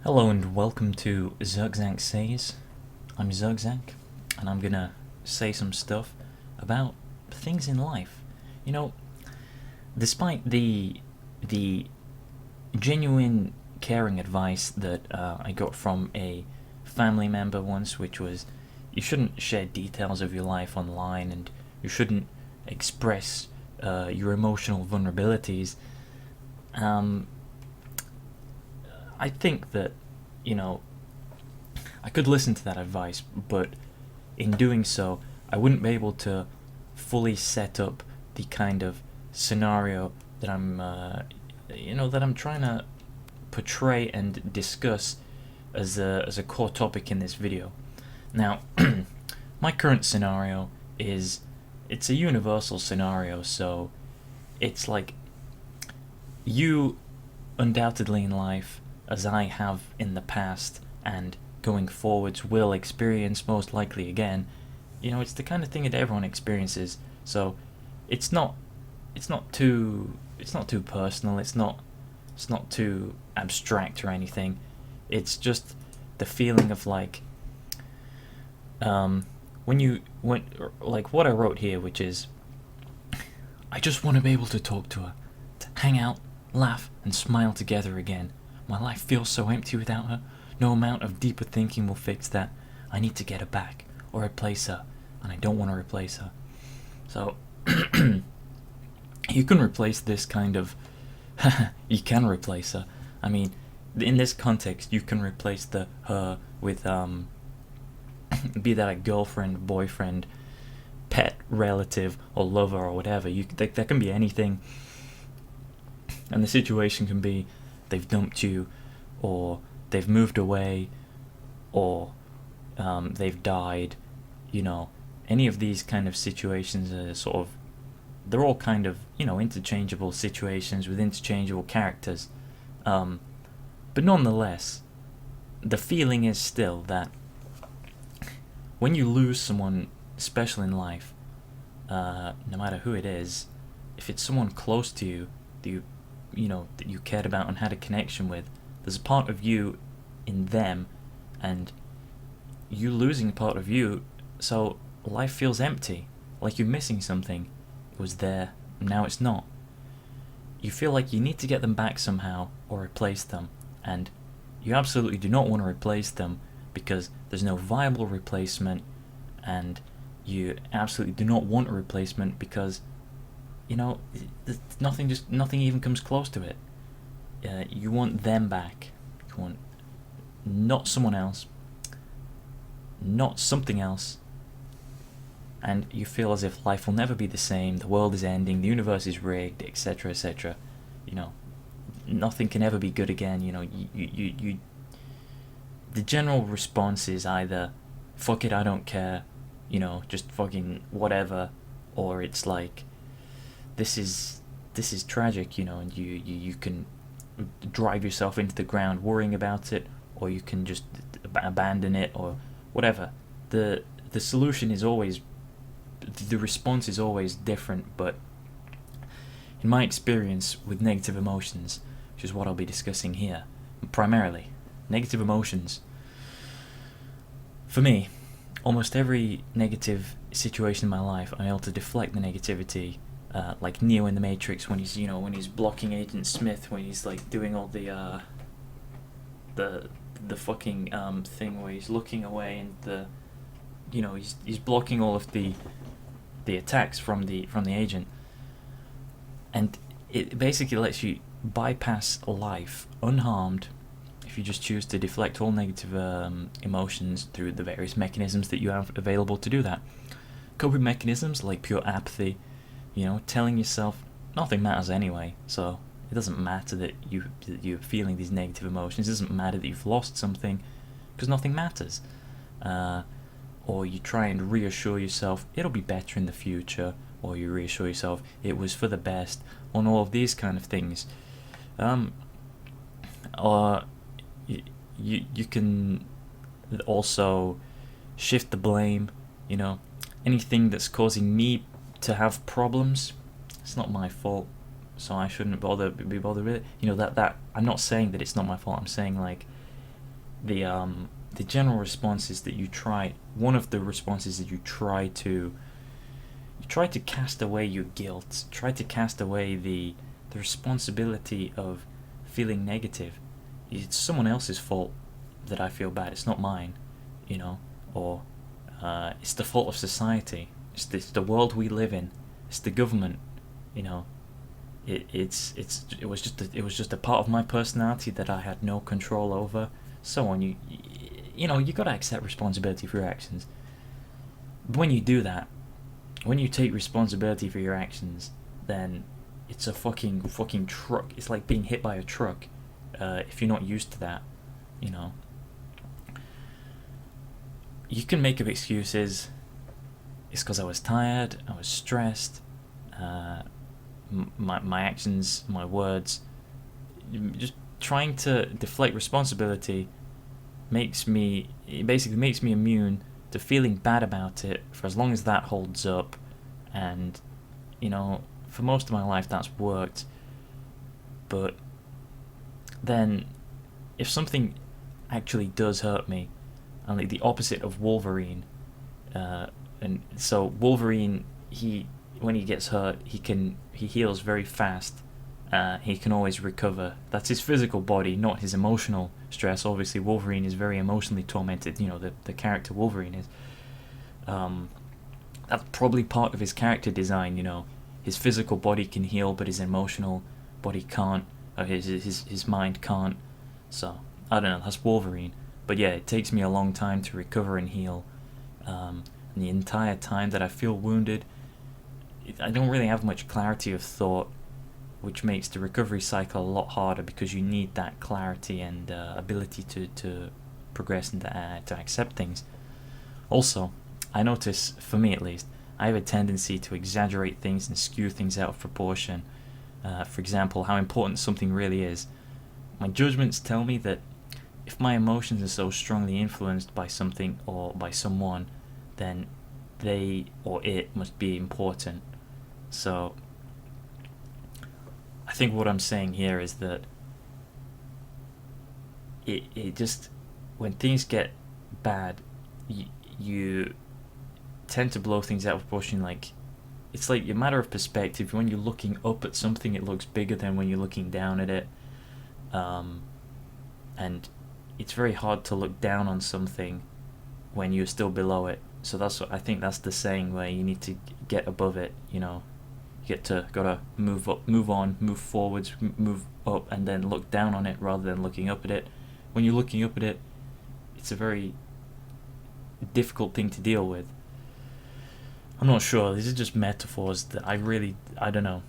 Hello and welcome to Zirkzank Says. I'm Zirkzank, and I'm gonna say some stuff about things in life. You know, despite the genuine caring advice that I got from a family member once, which was you shouldn't share details of your life online and you shouldn't express your emotional vulnerabilities. Um, I think that, you know, I could listen to that advice, but in doing so, I wouldn't be able to fully set up the kind of scenario that I'm trying to portray and discuss as a core topic in this video. Now, my current scenario it's a universal scenario, so it's like you undoubtedly in life, as I have in the past and going forwards will experience most likely again. It's the kind of thing that everyone experiences. So it's not too personal. It's not too abstract or anything. It's just the feeling of like when like what I wrote here, which is I just want to be able to talk to her, to hang out, laugh, and smile together again. My life feels so empty without her. No amount of deeper thinking will fix that. I need to get her back, or replace her, and I don't want to replace her. So, you can replace this kind of... you can replace her. I mean, in this context, you can replace the her with, be that a girlfriend, boyfriend, pet, relative, or lover, or whatever. That can be anything. And the situation can be they've dumped you, or they've moved away, or they've died. Any of these kind of situations are they're all kind of, interchangeable situations with interchangeable characters. But nonetheless, the feeling is still that when you lose someone special in life, no matter who it is, if it's someone close to you, that you cared about and had a connection with, there's a part of you in them, and you losing a part of you, so life feels empty, like you're missing something. It was there, now it's not. You feel like you need to get them back somehow, or replace them, and you absolutely do not want to replace them, because there's no viable replacement, and you absolutely do not want a replacement because nothing even comes close to it. You want them back. You want not someone else, not something else, and you feel as if life will never be the same. The world is ending. The universe is rigged, etc., etc. Nothing can ever be good again. You. The general response is either "fuck it, I don't care," just fucking whatever, or it's like, this is tragic, and you can drive yourself into the ground worrying about it, or you can just abandon it, or whatever. The solution is always, the response is always different, but in my experience with negative emotions, which is what I'll be discussing here, primarily, negative emotions, for me, almost every negative situation in my life, I'm able to deflect the negativity, like Neo in the Matrix when he's blocking Agent Smith, when he's like doing all the fucking thing where he's looking away, and he's blocking all of the attacks from the agent, and it basically lets you bypass life unharmed if you just choose to deflect all negative emotions through the various mechanisms that you have available to do that. Coping mechanisms like pure apathy, telling yourself nothing matters anyway, so it doesn't matter that you're feeling these negative emotions. It doesn't matter that you've lost something, because nothing matters. Or you try and reassure yourself it'll be better in the future, or you reassure yourself it was for the best, on all of these kind of things. Or you can also shift the blame. Anything that's causing me to have problems, it's not my fault, so I shouldn't be bothered with it. That I'm not saying that it's not my fault. I'm saying, like, the general response is that you try. One of the responses is you try to cast away your guilt. Try to cast away the responsibility of feeling negative. It's someone else's fault that I feel bad. It's not mine, you know. Or it's the fault of society. It's the world we live in. It's the government, you know. It was just a part of my personality that I had no control over. So on. You know, you gotta accept responsibility for your actions. But when you do that, when you take responsibility for your actions, then it's a fucking truck. It's like being hit by a truck. If you're not used to that, you know. You can make up excuses. It's because I was tired, I was stressed, my actions, my words. Just trying to deflect responsibility basically makes me immune to feeling bad about it for as long as that holds up. And, you know, for most of my life that's worked. But then, if something actually does hurt me, and like the opposite of Wolverine, and so Wolverine, when he gets hurt, he heals very fast. He can always recover. That's his physical body, not his emotional stress. Obviously, Wolverine is very emotionally tormented. You know, the character Wolverine is. That's probably part of his character design. You know, his physical body can heal, but his emotional body can't. Or his mind can't. So I don't know. That's Wolverine. But yeah, it takes me a long time to recover and heal. And the entire time that I feel wounded, I don't really have much clarity of thought, which makes the recovery cycle a lot harder because you need that clarity and ability to progress and to accept things. Also, I notice, for me at least, I have a tendency to exaggerate things and skew things out of proportion. For example, how important something really is. My judgments tell me that if my emotions are so strongly influenced by something or by someone, then they or it must be important. So I think what I'm saying here is that it just, when things get bad, you tend to blow things out of proportion. Like, it's like a matter of perspective. When you're looking up at something, it looks bigger than when you're looking down at it. And it's very hard to look down on something when you're still below it. So I think that's the saying, where you need to get above it, you know. You gotta move up, move on, move forwards, move up, and then look down on it rather than looking up at it. When you're looking up at it, it's a very difficult thing to deal with. I'm not sure. These are just metaphors that I don't know.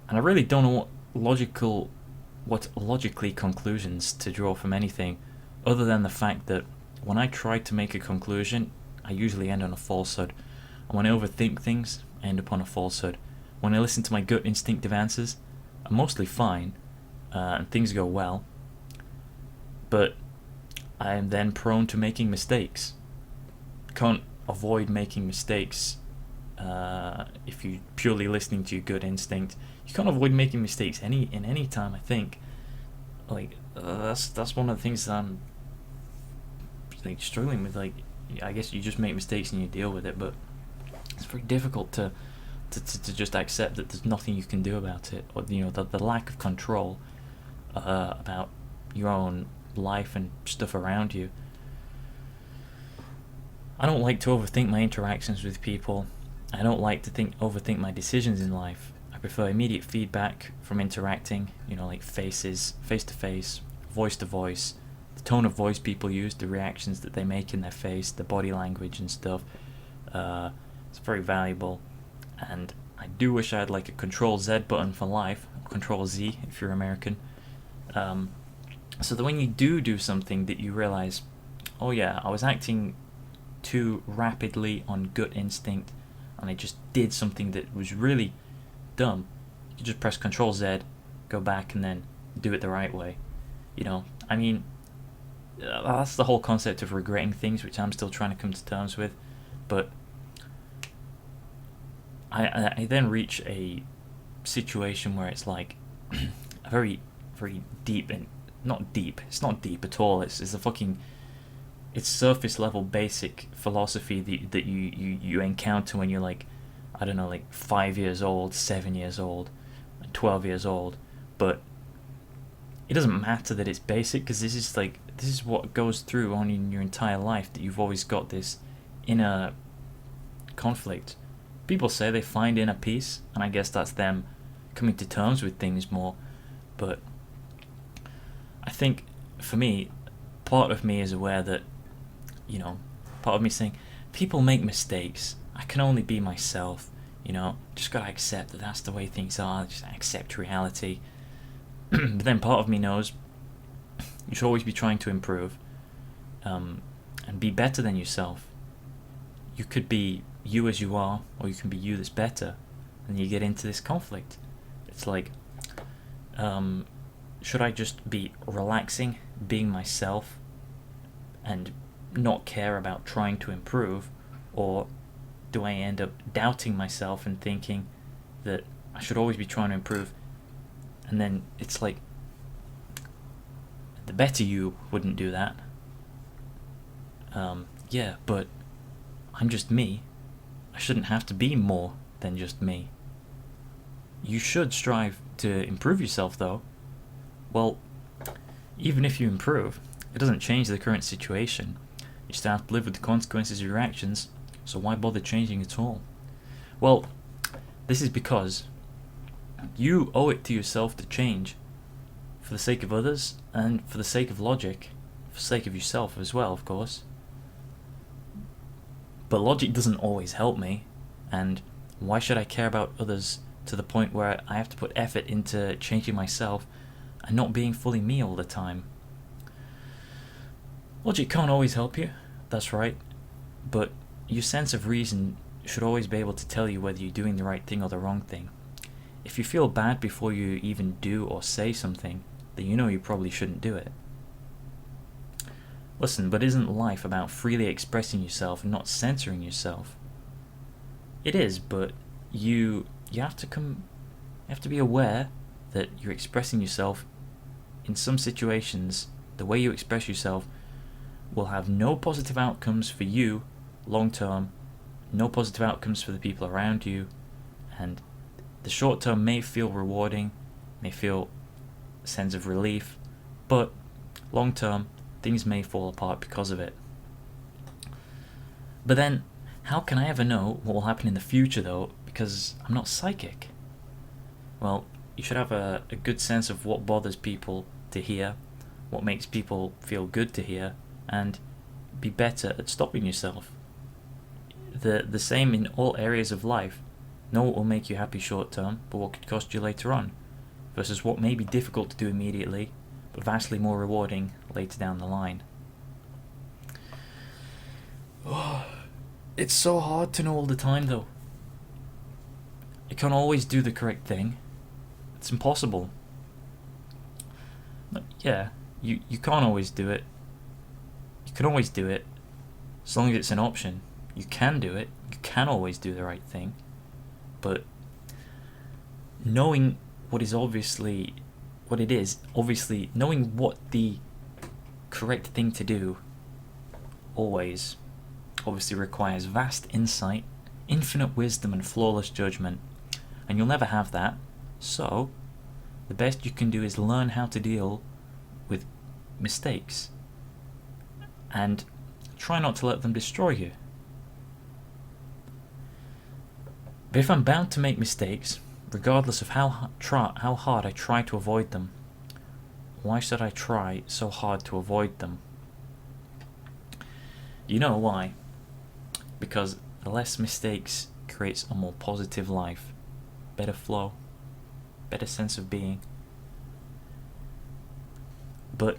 And I really don't know what logically conclusions to draw from anything, other than the fact that when I try to make a conclusion, I usually end on a falsehood. And when I overthink things, I end up on a falsehood. When I listen to my gut instinctive answers, I'm mostly fine, and things go well. But I am then prone to making mistakes. Can't avoid making mistakes. If you're purely listening to your gut instinct, you can't avoid making mistakes in any time. I think, like, that's one of the things that I'm like struggling with. Like, I guess you just make mistakes and you deal with it, but it's very difficult to just accept that there's nothing you can do about it, or, you know, the lack of control about your own life and stuff around you. I don't like to overthink my interactions with people. I don't like to overthink my decisions in life. I prefer immediate feedback from interacting, you know, like face to face, voice to voice, the tone of voice people use, the reactions that they make in their face, the body language and stuff. It's very valuable. And I do wish I had like a Control Z button for life, Control Z if you're American. So that when you do something that you realize, oh yeah, I was acting too rapidly on gut instinct, and I just did something that was really dumb, you just press Control Z, go back, and then do it the right way. You know, I mean, that's the whole concept of regretting things, which I'm still trying to come to terms with. But I then reach a situation where it's like a very, very deep and not deep. It's not deep at all. It's a fucking, it's surface level basic philosophy that you encounter when you're like, I don't know, like 5 years old, 7 years old, 12 years old. But it doesn't matter that it's basic, because this is what goes through on in your entire life, that you've always got this inner conflict. People say they find inner peace, and I guess that's them coming to terms with things more. But I think for me, part of me is aware that, part of me saying, people make mistakes. I can only be myself. Just gotta accept that that's the way things are. Just accept reality. But then part of me knows you should always be trying to improve, and be better than yourself. You could be you as you are, or you can be you that's better, and you get into this conflict. It's like, should I just be relaxing, being myself, and not care about trying to improve, or do I end up doubting myself and thinking that I should always be trying to improve? And then it's like, the better you wouldn't do that. Yeah, but I'm just me. I shouldn't have to be more than just me. You should strive to improve yourself, though. Well, even if you improve, it doesn't change the current situation. You still have to live with the consequences of your actions, so why bother changing at all? Well, this is because you owe it to yourself to change, for the sake of others, and for the sake of logic, for the sake of yourself as well, of course. But logic doesn't always help me, and why should I care about others to the point where I have to put effort into changing myself and not being fully me all the time? Logic can't always help you, that's right, but your sense of reason should always be able to tell you whether you're doing the right thing or the wrong thing. If you feel bad before you even do or say something, then you know you probably shouldn't do it. Listen, but isn't life about freely expressing yourself and not censoring yourself? It is, but you have to be aware that you're expressing yourself in some situations. The way you express yourself will have no positive outcomes for you long term, no positive outcomes for the people around you, and the short term may feel rewarding, may feel a sense of relief, but long term things may fall apart because of it. But then, how can I ever know what will happen in the future, though, because I'm not psychic? Well, you should have a good sense of what bothers people to hear, what makes people feel good to hear, and be better at stopping yourself. The same in all areas of life. Know what will make you happy short term, but what could cost you later on, versus what may be difficult to do immediately, but vastly more rewarding later down the line. It's so hard to know all the time, though. You can't always do the correct thing. It's impossible. Yeah, you can't always do it. You can always do it, as long as it's an option. You can do it. You can always do the right thing. But knowing what is obviously what it is, obviously knowing what the correct thing to do always obviously requires vast insight, infinite wisdom, and flawless judgment. And you'll never have that. So the best you can do is learn how to deal with mistakes and try not to let them destroy you. But if I'm bound to make mistakes, regardless of how hard I try to avoid them, why should I try so hard to avoid them? You know why? Because less mistakes creates a more positive life, better flow, better sense of being. But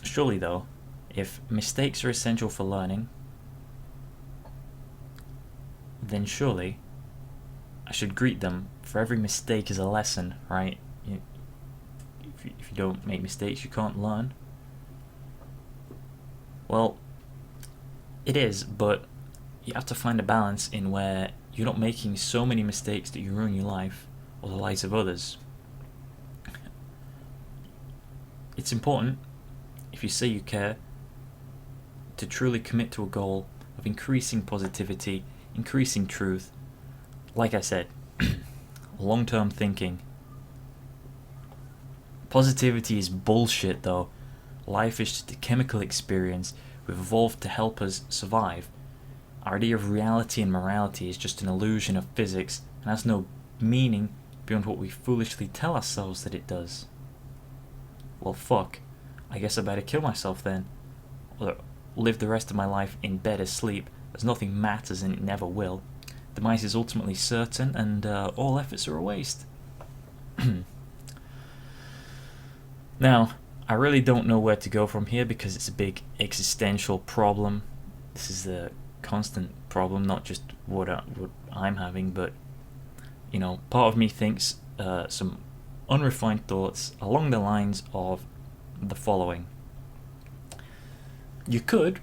surely though, if mistakes are essential for learning, then surely I should greet them, for every mistake is a lesson, right? If you don't make mistakes, you can't learn. Well, it is, but you have to find a balance in where you're not making so many mistakes that you ruin your life or the lives of others. It's important, if you say you care, to truly commit to a goal of increasing positivity, increasing truth. Like I said, long-term thinking. Positivity is bullshit though. Life is just a chemical experience. We've evolved to help us survive. Our idea of reality and morality is just an illusion of physics and has no meaning beyond what we foolishly tell ourselves that it does. Well, fuck. I guess I better kill myself then. Or live the rest of my life in bed asleep, as nothing matters and it never will. Demise is ultimately certain, and all efforts are a waste. Now, I really don't know where to go from here because it's a big existential problem. This is a constant problem, not just what I'm having, but, you know, part of me thinks some unrefined thoughts along the lines of the following. You could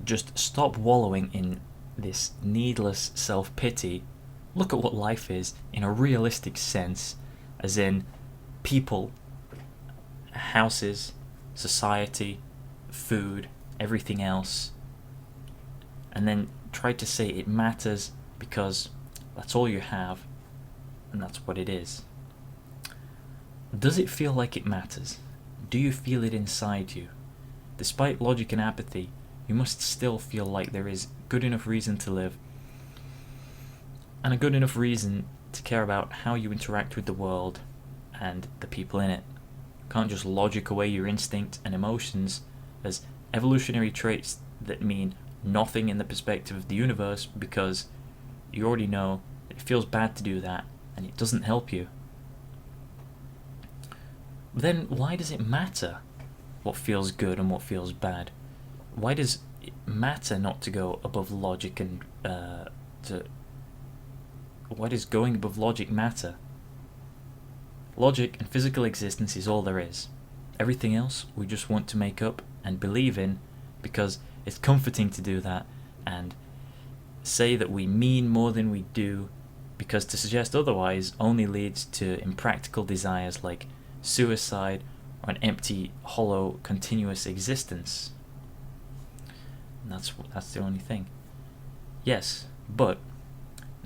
just stop wallowing in this needless self-pity, look at what life is in a realistic sense, as in people, houses, society, food, everything else, and then try to say it matters because that's all you have and that's what it is. Does it feel like it matters? Do you feel it inside you? Despite logic and apathy, you must still feel like there is good enough reason to live and a good enough reason to care about how you interact with the world and the people in it. You can't just logic away your instinct and emotions as evolutionary traits that mean nothing in the perspective of the universe because you already know that it feels bad to do that and it doesn't help you. Then why does it matter what feels good and what feels bad? Why does it matter not to go above logic and why does going above logic matter? Logic and physical existence is all there is. Everything else we just want to make up and believe in because it's comforting to do that and say that we mean more than we do, because to suggest otherwise only leads to impractical desires like suicide or an empty, hollow, continuous existence. And that's the only thing. Yes, but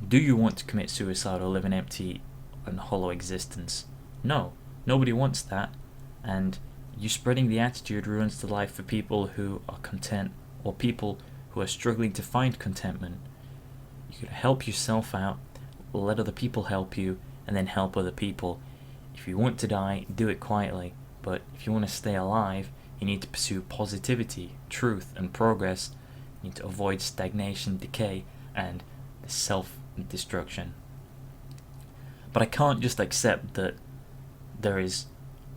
do you want to commit suicide or live an empty and hollow existence? No, nobody wants that, and you spreading the attitude ruins the life for people who are content or people who are struggling to find contentment. You could help yourself out, let other people help you, and then help other people. If you want to die, do it quietly, but if you want to stay alive, you need to pursue positivity, truth, and progress. You need to avoid stagnation, decay, and self-destruction. But I can't just accept that there is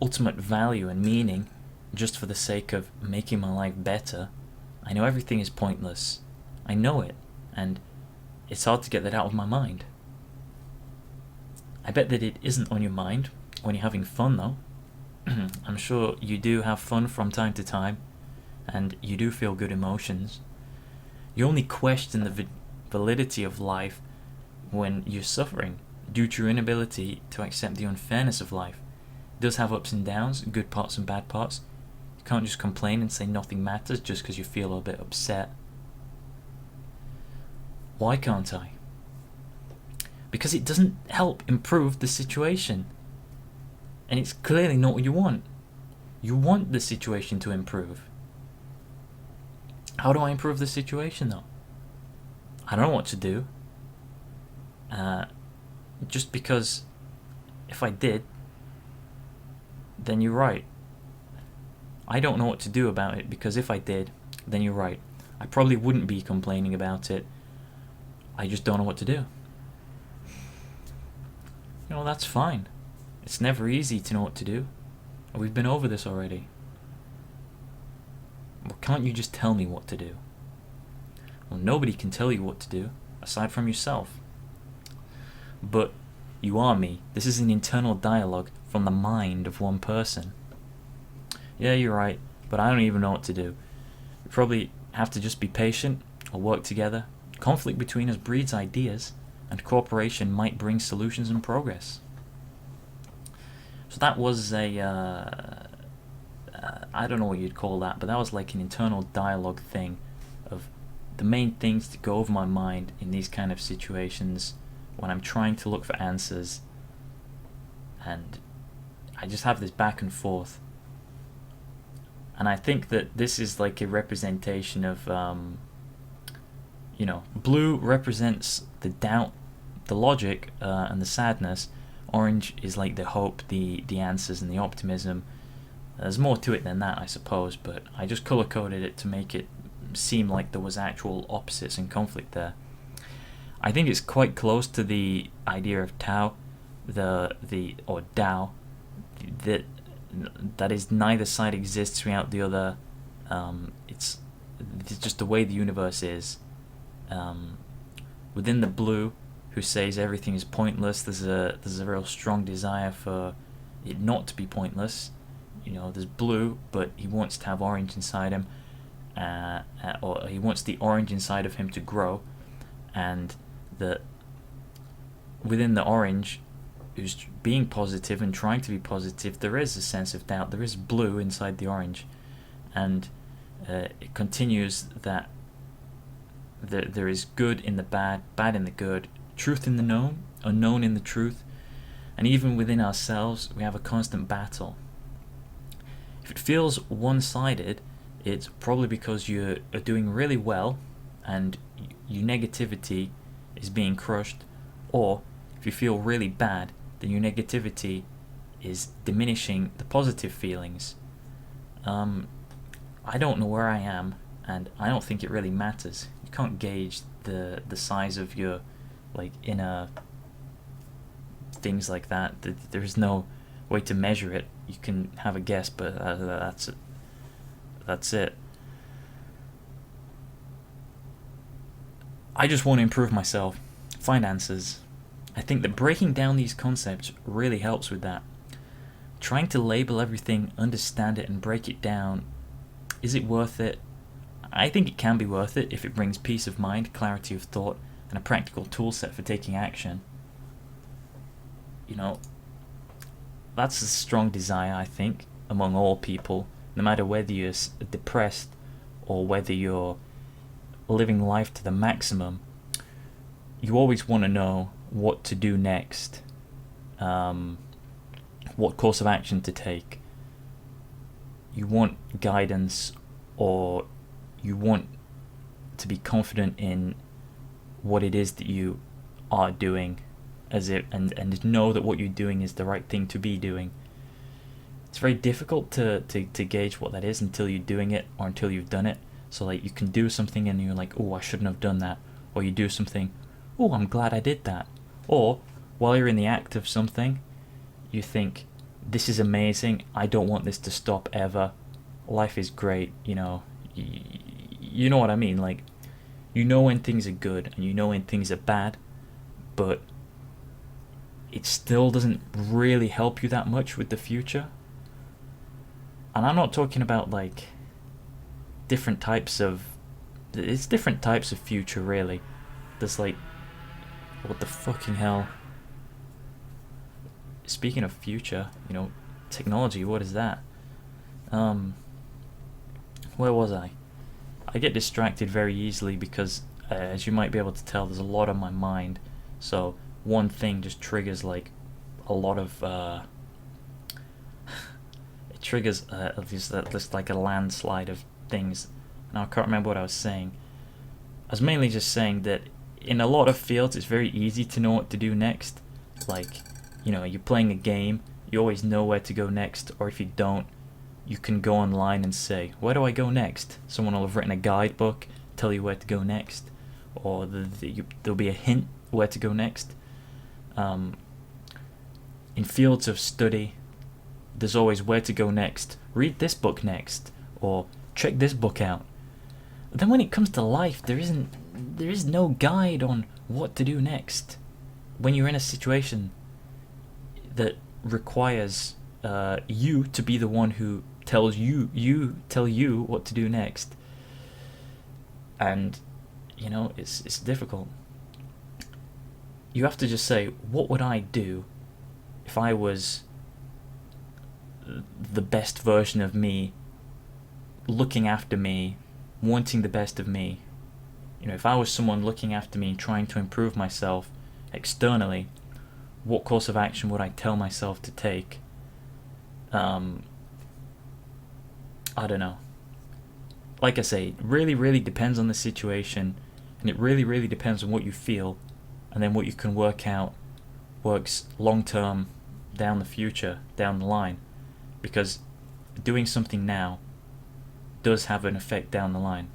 ultimate value and meaning just for the sake of making my life better. I know everything is pointless. I know it, and it's hard to get that out of my mind. I bet that it isn't on your mind when you're having fun though. I'm sure you do have fun from time to time, and you do feel good emotions. You only question the validity of life when you're suffering due to your inability to accept the unfairness of life. It does have ups and downs, good parts and bad parts. You can't just complain and say nothing matters just because you feel a bit upset. Why can't I? Because it doesn't help improve the situation. And it's clearly not what you want. You want the situation to improve. How do I improve the situation though? I don't know what to do. Just because if I did, then you're right. I don't know what to do about it because if I did, then you're right. I probably wouldn't be complaining about it. I just don't know what to do. You know, that's fine. It's never easy to know what to do. We've been over this already. Well, can't you just tell me what to do? Well, nobody can tell you what to do, aside from yourself. But you are me. This is an internal dialogue from the mind of one person. Yeah, you're right, but I don't even know what to do. We probably have to just be patient or work together. Conflict between us breeds ideas, and cooperation might bring solutions and progress. So that was a I don't know what you'd call that, but that was like an internal dialogue thing of the main things to go over my mind in these kind of situations when I'm trying to look for answers, and I just have this back and forth. And I think that this is like a representation of, blue represents the doubt, the logic, and the sadness. Orange is like the hope, the answers, and the optimism. There's more to it than that, I suppose, but I just color-coded it to make it seem like there was actual opposites and conflict there. I think it's quite close to the idea of Tao, or Tao, that is neither side exists without the other. It's just the way the universe is. Within the blue, who says everything is pointless, there's a real strong desire for it not to be pointless. There's blue, but he wants to have orange inside him, or he wants the orange inside of him to grow, and within the orange, who's being positive and trying to be positive, there is a sense of doubt. There is blue inside the orange, and it continues that there is good in the bad, bad in the good, truth in the known, unknown in the truth, and even within ourselves, we have a constant battle. If it feels one-sided, it's probably because you are doing really well and your negativity is being crushed, or if you feel really bad, then your negativity is diminishing the positive feelings. I don't know where I am, and I don't think it really matters. You can't gauge the size of your inner things like that. There's no way to measure it. You can have a guess, but that's it. That's it. I just want to improve myself, find answers. I think that breaking down these concepts really helps with that. Trying to label everything, understand it, and break it down, is it worth it? I think it can be worth it if it brings peace of mind, clarity of thought, and a practical tool set for taking action. That's a strong desire, I think, among all people, no matter whether you're depressed or whether you're living life to the maximum. You always want to know what to do next, what course of action to take. You want guidance, or you want to be confident in what it is that you are doing, and know that what you're doing is the right thing to be doing. It's very difficult to gauge what that is until you're doing it, or until you've done it. So you can do something and you're like, oh, I shouldn't have done that. Or you do something, oh, I'm glad I did that. Or while you're in the act of something, you think, this is amazing, I don't want this to stop ever, life is great. You know what I mean? When things are good and when things are bad, but it still doesn't really help you that much with the future. And I'm not talking about different types of future, really. There's what the fucking hell? Speaking of future, technology, what is that? Where was I? I get distracted very easily because, as you might be able to tell, there's a lot on my mind. So one thing just triggers a lot of it triggers just like a landslide of things. Now I can't remember what I was saying. I was mainly just saying that in a lot of fields it's very easy to know what to do next. You're playing a game, you always know where to go next, or if you don't, you can go online and say, where do I go next? Someone will have written a guidebook, tell you where to go next, or there'll be a hint where to go next. In fields of study, there's always where to go next. Read this book next, or check this book out. But then when it comes to life, there is no guide on what to do next. When you're in a situation that requires you to be the one who tells you what to do next, and it's difficult. You have to just say, what would I do if I was the best version of me looking after me, wanting the best of me, if I was someone looking after me and trying to improve myself externally, what course of action would I tell myself to take? I don't know. Like I say, it really, really depends on the situation, and it really, really depends on what you feel, and then what you can work out works long term down the line, because doing something now does have an effect down the line.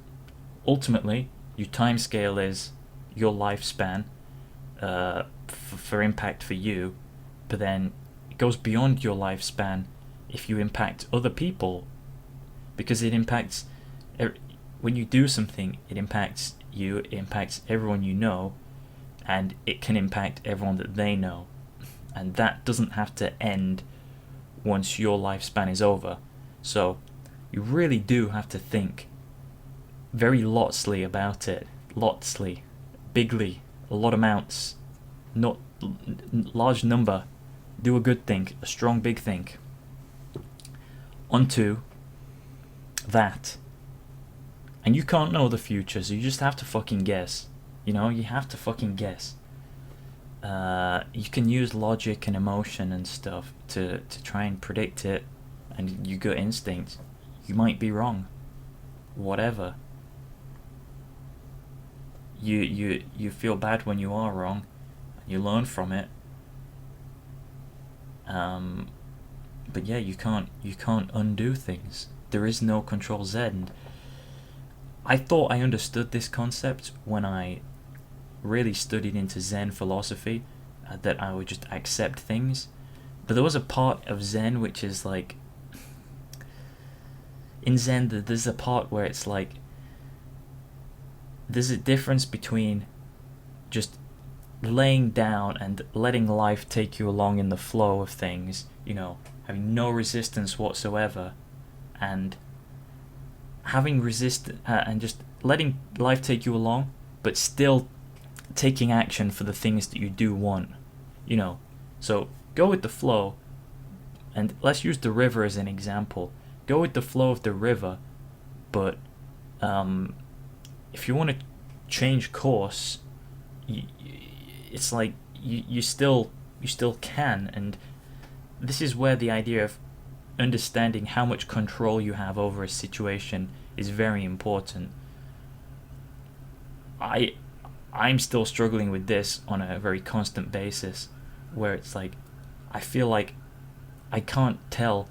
Ultimately, your time scale is your lifespan for impact for you, but then it goes beyond your lifespan if you impact other people, because it impacts, when you do something, it impacts you, it impacts everyone you know, and it can impact everyone that they know, and that doesn't have to end once your lifespan is over. So you really do have to think very lotsly about it. Lotsly, bigly, a lot amounts, not large number. Do a good think, a strong big think. Onto that. And you can't know the future, so you just have to fucking guess. You have to fucking guess. You can use logic and emotion and stuff to try and predict it, and your gut instinct. You might be wrong. Whatever. You feel bad when you are wrong, and you learn from it. But yeah, you can't undo things. There is no Control Z. And I thought I understood this concept when I really studied into Zen philosophy, that I would just accept things. But there was a part of Zen which is like, in Zen there's a part where it's like, there's a difference between just laying down and letting life take you along in the flow of things, having no resistance whatsoever, and having and just letting life take you along, but still taking action for the things that you do want, So go with the flow, and let's use the river as an example. Go with the flow of the river, but if you want to change course, it's like you still can. And this is where the idea of understanding how much control you have over a situation is very important. I'm still struggling with this on a very constant basis, where it's like, I feel like I can't tell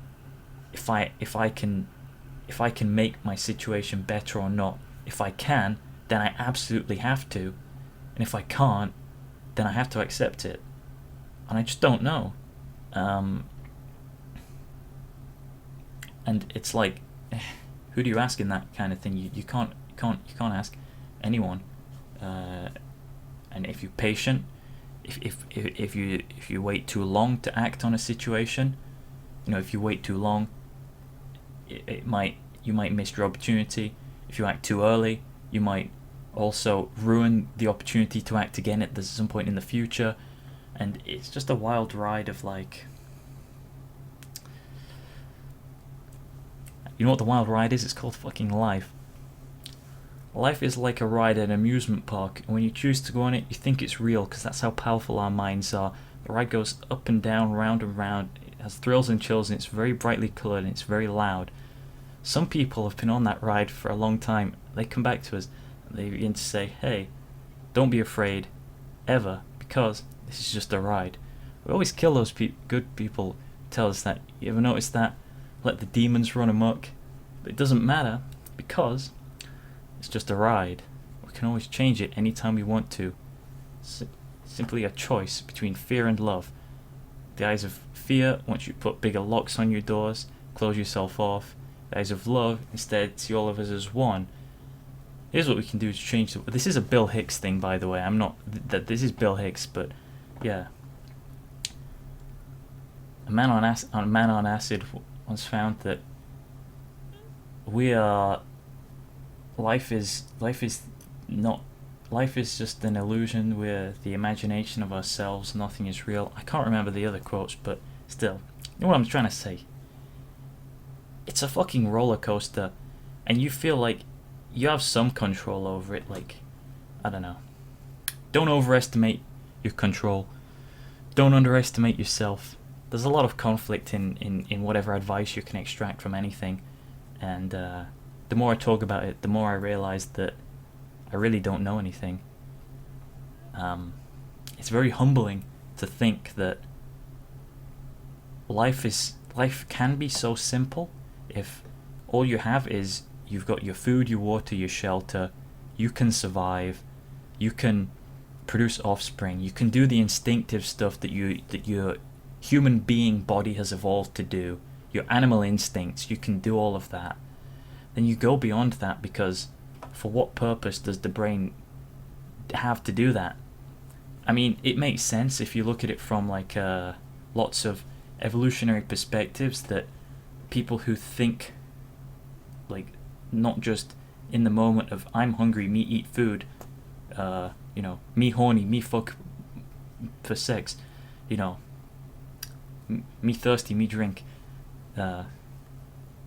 if I can make my situation better or not. If I can, then I absolutely have to, and if I can't, then I have to accept it. And I just don't know. And it's like, who do you ask in that kind of thing? You can't ask anyone. And if you're patient, if you wait too long to act on a situation, if you wait too long, you might miss your opportunity. If you act too early, you might also ruin the opportunity to act again at some point in the future. And it's just a wild ride of like, you know what the wild ride is? It's called fucking life. Life is like a ride at an amusement park, and when you choose to go on it, you think it's real, because that's how powerful our minds are. The ride goes up and down, round and round. It has thrills and chills, and it's very brightly coloured, and it's very loud. Some people have been on that ride for a long time. They come back to us, and they begin to say, hey, don't be afraid, ever, because this is just a ride. We always kill those good people who tell us that. You ever notice that? Let the demons run amok. But it doesn't matter, because it's just a ride. We can always change it anytime we want to. Simply a choice between fear and love. The eyes of fear wants you to put bigger locks on your doors, close yourself off. The eyes of love instead see all of us as one. Here's what we can do to change it. This is a Bill Hicks thing, by the way. I'm not that this is Bill Hicks, but yeah. A man on acid once found that life is just an illusion. We're the imagination of ourselves. Nothing is real. I can't remember the other quotes, but still, you know what I'm trying to say. It's a fucking roller coaster, and you feel like you have some control over it. Like, I don't know. Don't overestimate your control. Don't underestimate yourself. There's a lot of conflict in whatever advice you can extract from anything. And the more I talk about it, the more I realize that I really don't know anything. It's very humbling to think that life can be so simple if all you have is you've got your food, your water, your shelter. You can survive. You can produce offspring. You can do the instinctive stuff that your human being body has evolved to do. Your animal instincts. You can do all of that. Then you go beyond that, because for what purpose does the brain have to do that? I mean, it makes sense if you look at it from like lots of evolutionary perspectives, that people who think like not just in the moment of I'm hungry, me eat food, me horny, me fuck for sex, me thirsty, me drink,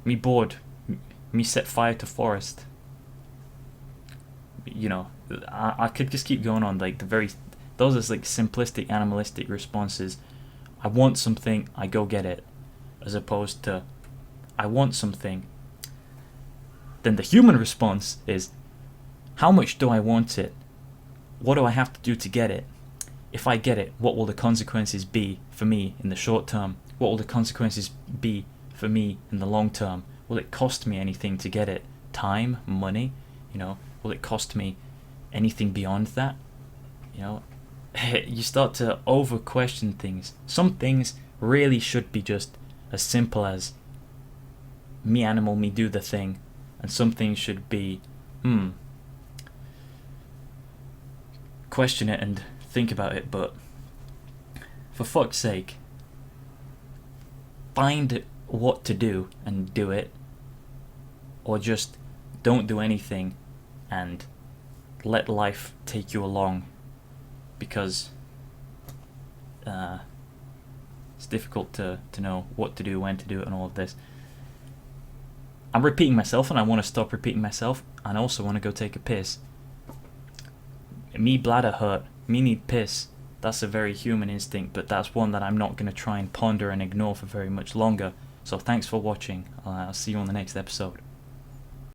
me bored, me set fire to forest. I could just keep going on, like those are like simplistic animalistic responses. I want something, I go get it, as opposed to I want something. Then the human response is, how much do I want it? What do I have to do to get it? If I get it, what will the consequences be for me in the short term? What will the consequences be for me in the long term? Will it cost me anything to get it? Time, money, will it cost me anything beyond that? You start to over question things. Some things really should be just as simple as me animal, me do the thing, and some things should be question it and think about it. But for fuck's sake, find what to do and do it, or just don't do anything and let life take you along, because it's difficult to know what to do, when to do it, and all of this. I'm repeating myself, and I want to stop repeating myself, and I also want to go take a piss. Me bladder hurt, me need piss. That's a very human instinct, but that's one that I'm not going to try and ponder and ignore for very much longer. So thanks for watching. I'll see you on the next episode.